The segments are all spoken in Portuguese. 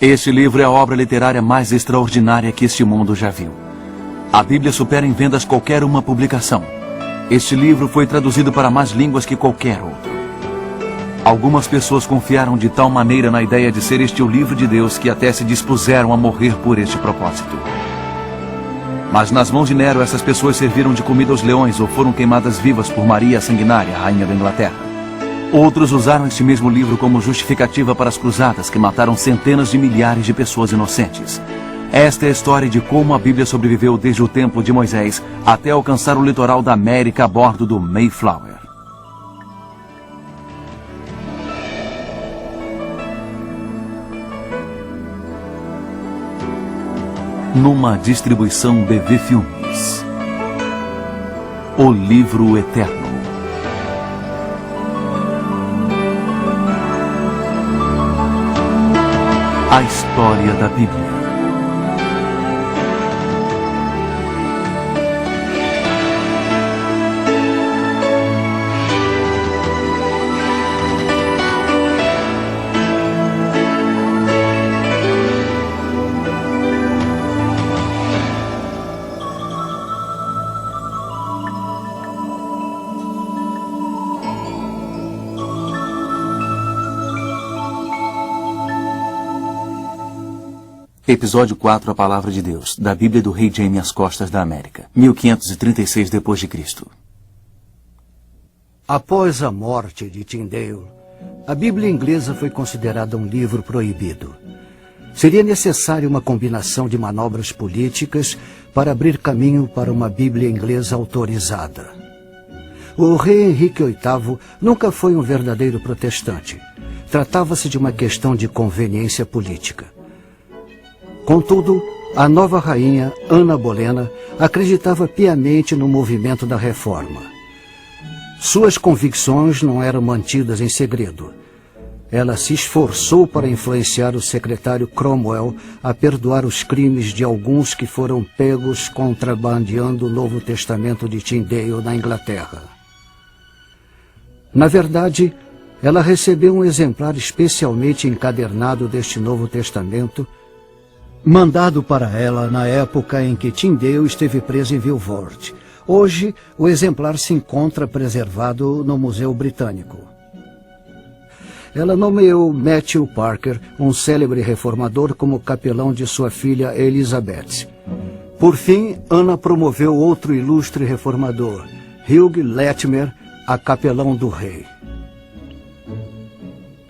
Este livro é a obra literária mais extraordinária que este mundo já viu. A Bíblia supera em vendas qualquer uma publicação. Este livro foi traduzido para mais línguas que qualquer outro. Algumas pessoas confiaram de tal maneira na ideia de ser este o livro de Deus que até se dispuseram a morrer por este propósito. Mas nas mãos de Nero, essas pessoas serviram de comida aos leões ou foram queimadas vivas por Maria a Sanguinária, rainha da Inglaterra. Outros usaram este mesmo livro como justificativa para as cruzadas que mataram centenas de milhares de pessoas inocentes. Esta é a história de como a Bíblia sobreviveu desde o tempo de Moisés até alcançar o litoral da América a bordo do Mayflower. Numa distribuição BV Filmes. O Livro Eterno. A história da Bíblia. Episódio 4, a Palavra de Deus, da Bíblia do Rei Jaime às Costas da América, 1536 d.C. Após a morte de Tyndale, a Bíblia inglesa foi considerada um livro proibido. Seria necessária uma combinação de manobras políticas para abrir caminho para uma Bíblia inglesa autorizada. O rei Henrique VIII nunca foi um verdadeiro protestante. Tratava-se de uma questão de conveniência política. Contudo, a nova rainha, Ana Bolena, acreditava piamente no movimento da reforma. Suas convicções não eram mantidas em segredo. Ela se esforçou para influenciar o secretário Cromwell a perdoar os crimes de alguns que foram pegos contrabandeando o Novo Testamento de Tyndale na Inglaterra. Na verdade, ela recebeu um exemplar especialmente encadernado deste Novo Testamento, mandado para ela na época em que Tyndale esteve preso em Vilvoorde. Hoje, o exemplar se encontra preservado no Museu Britânico. Ela nomeou Matthew Parker, um célebre reformador, como capelão de sua filha Elizabeth. Por fim, Ana promoveu outro ilustre reformador, Hugh Latimer, a capelão do rei.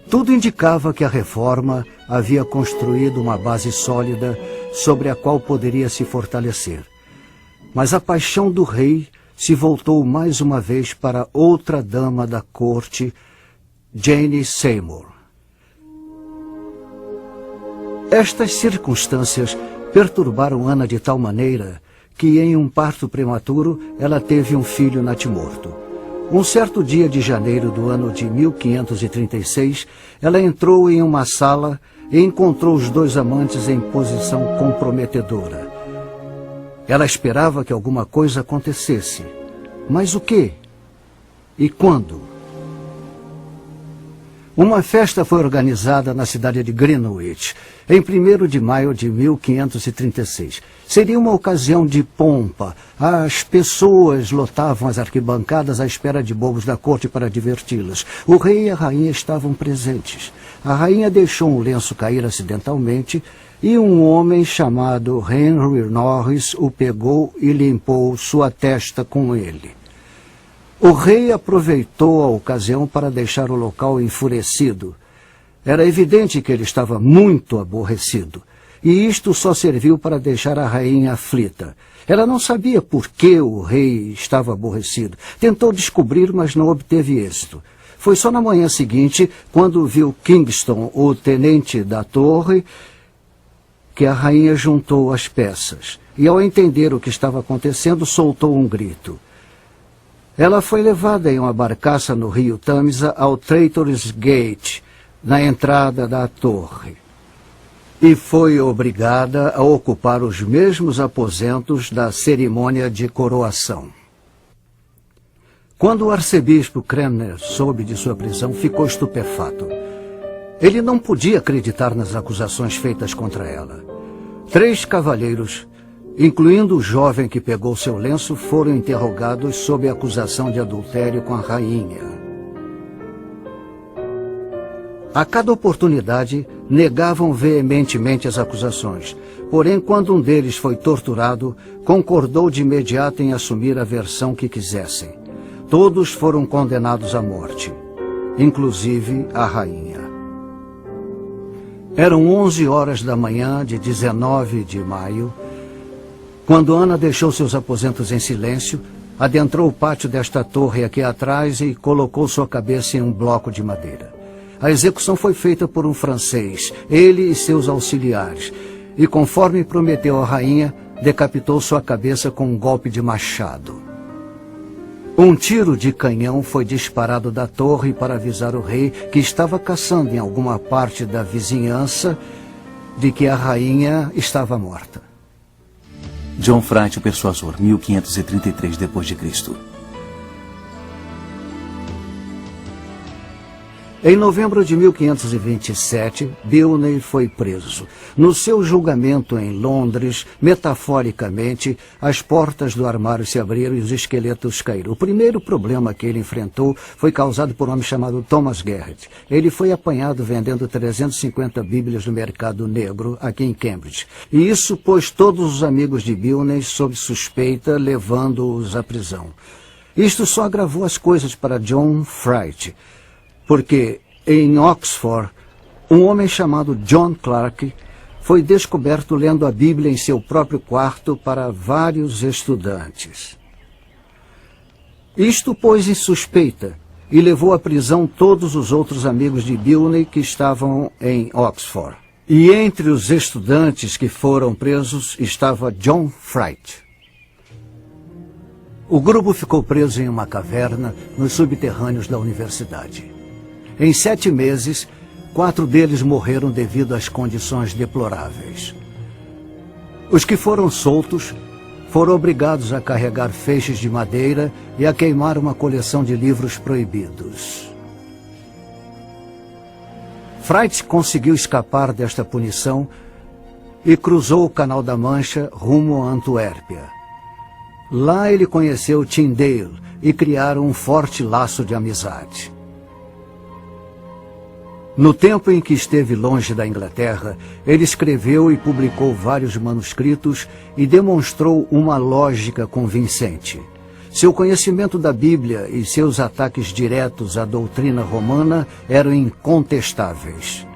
Tudo indicava que a reforma havia construído uma base sólida sobre a qual poderia se fortalecer. Mas a paixão do rei se voltou mais uma vez para outra dama da corte, Jane Seymour. Estas circunstâncias perturbaram Ana de tal maneira que, em um parto prematuro, ela teve um filho natimorto. Um certo dia de janeiro do ano de 1536, ela entrou em uma sala e encontrou os dois amantes em posição comprometedora. Ela esperava que alguma coisa acontecesse. Mas o quê? E quando? Uma festa foi organizada na cidade de Greenwich, em 1º de maio de 1536. Seria uma ocasião de pompa. As pessoas lotavam as arquibancadas à espera de bobos da corte para diverti-las. O rei e a rainha estavam presentes. A rainha deixou um lenço cair acidentalmente e um homem chamado Henry Norris o pegou e limpou sua testa com ele. O rei aproveitou a ocasião para deixar o local enfurecido. Era evidente que ele estava muito aborrecido, e isto só serviu para deixar a rainha aflita. Ela não sabia por que o rei estava aborrecido. Tentou descobrir, mas não obteve êxito. Foi só na manhã seguinte, quando viu Kingston, o tenente da torre, que a rainha juntou as peças. E ao entender o que estava acontecendo, soltou um grito. Ela foi levada em uma barcaça no rio Tamisa ao Traitors Gate, na entrada da torre, e foi obrigada a ocupar os mesmos aposentos da cerimônia de coroação. Quando o arcebispo Cranmer soube de sua prisão, ficou estupefato. Ele não podia acreditar nas acusações feitas contra ela. 3 cavalheiros, incluindo o jovem que pegou seu lenço, foram interrogados sob a acusação de adultério com a rainha. A cada oportunidade, negavam veementemente as acusações. Porém, quando um deles foi torturado, concordou de imediato em assumir a versão que quisessem. Todos foram condenados à morte, inclusive a rainha. Eram 11 horas da manhã de 19 de maio, quando Ana deixou seus aposentos em silêncio, adentrou o pátio desta torre aqui atrás e colocou sua cabeça em um bloco de madeira. A execução foi feita por um francês, ele e seus auxiliares, e conforme prometeu a rainha, decapitou sua cabeça com um golpe de machado. Um tiro de canhão foi disparado da torre para avisar o rei, que estava caçando em alguma parte da vizinhança, de que a rainha estava morta. John Fright, o Persuasor, 1533 d.C. Em novembro de 1527, Bilney foi preso. No seu julgamento em Londres, metaforicamente, as portas do armário se abriram e os esqueletos caíram. O primeiro problema que ele enfrentou foi causado por um homem chamado Thomas Garrett. Ele foi apanhado vendendo 350 bíblias no mercado negro, aqui em Cambridge. E isso pôs todos os amigos de Bilney sob suspeita, levando-os à prisão. Isto só agravou as coisas para John Fright, porque em Oxford, um homem chamado John Clarke foi descoberto lendo a Bíblia em seu próprio quarto para vários estudantes. Isto pôs em suspeita e levou à prisão todos os outros amigos de Bilney que estavam em Oxford. E entre os estudantes que foram presos estava John Fright. O grupo ficou preso em uma caverna nos subterrâneos da universidade. Em 7 meses, 4 deles morreram devido às condições deploráveis. Os que foram soltos foram obrigados a carregar feixes de madeira e a queimar uma coleção de livros proibidos. Fright conseguiu escapar desta punição e cruzou o Canal da Mancha rumo a Antuérpia. Lá ele conheceu Tyndale e criaram um forte laço de amizade. No tempo em que esteve longe da Inglaterra, ele escreveu e publicou vários manuscritos e demonstrou uma lógica convincente. Seu conhecimento da Bíblia e seus ataques diretos à doutrina romana eram incontestáveis.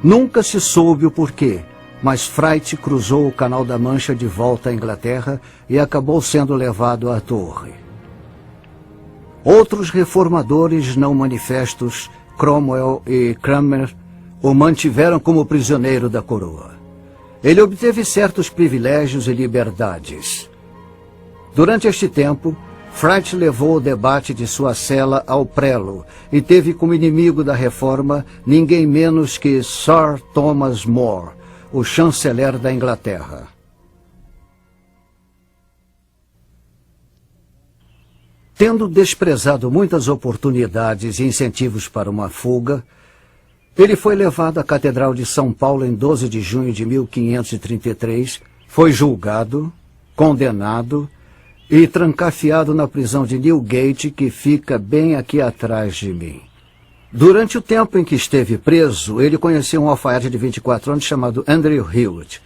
Nunca se soube o porquê, mas Fright cruzou o Canal da Mancha de volta à Inglaterra e acabou sendo levado à torre. Outros reformadores não manifestos, Cromwell e Cranmer, o mantiveram como prisioneiro da coroa. Ele obteve certos privilégios e liberdades. Durante este tempo, Fright levou o debate de sua cela ao prelo e teve como inimigo da reforma ninguém menos que Sir Thomas More, o chanceler da Inglaterra. Tendo desprezado muitas oportunidades e incentivos para uma fuga, ele foi levado à Catedral de São Paulo em 12 de junho de 1533, foi julgado, condenado e trancafiado na prisão de Newgate, que fica bem aqui atrás de mim. Durante o tempo em que esteve preso, ele conheceu um alfaiate de 24 anos chamado Andrew Hewitt.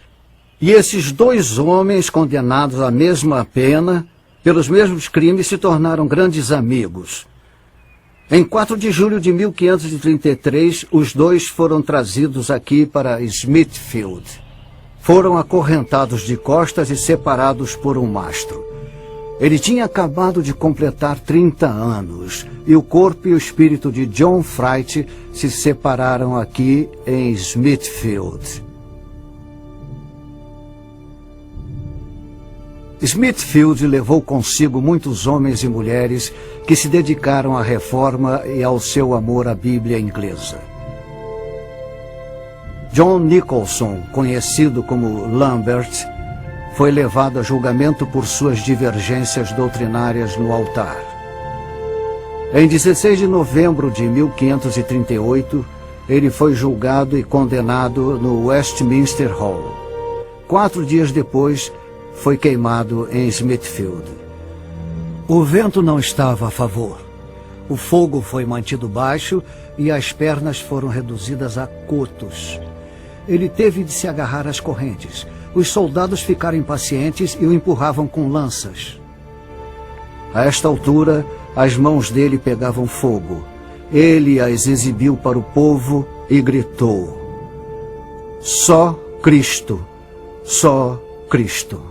E esses 2 homens condenados à mesma pena, pelos mesmos crimes, se tornaram grandes amigos. Em 4 de julho de 1533, os 2 foram trazidos aqui para Smithfield. Foram acorrentados de costas e separados por um mastro. Ele tinha acabado de completar 30 anos, e o corpo e o espírito de John Fright se separaram aqui em Smithfield. Smithfield levou consigo muitos homens e mulheres que se dedicaram à reforma e ao seu amor à Bíblia inglesa. John Nicholson, conhecido como Lambert, foi levado a julgamento por suas divergências doutrinárias no altar. Em 16 de novembro de 1538, ele foi julgado e condenado no Westminster Hall. 4 dias depois, foi queimado em Smithfield. O vento não estava a favor. O fogo foi mantido baixo e as pernas foram reduzidas a cotos. Ele teve de se agarrar às correntes. Os soldados ficaram impacientes e o empurravam com lanças. A esta altura, as mãos dele pegavam fogo. Ele as exibiu para o povo e gritou: Só Cristo, só Cristo.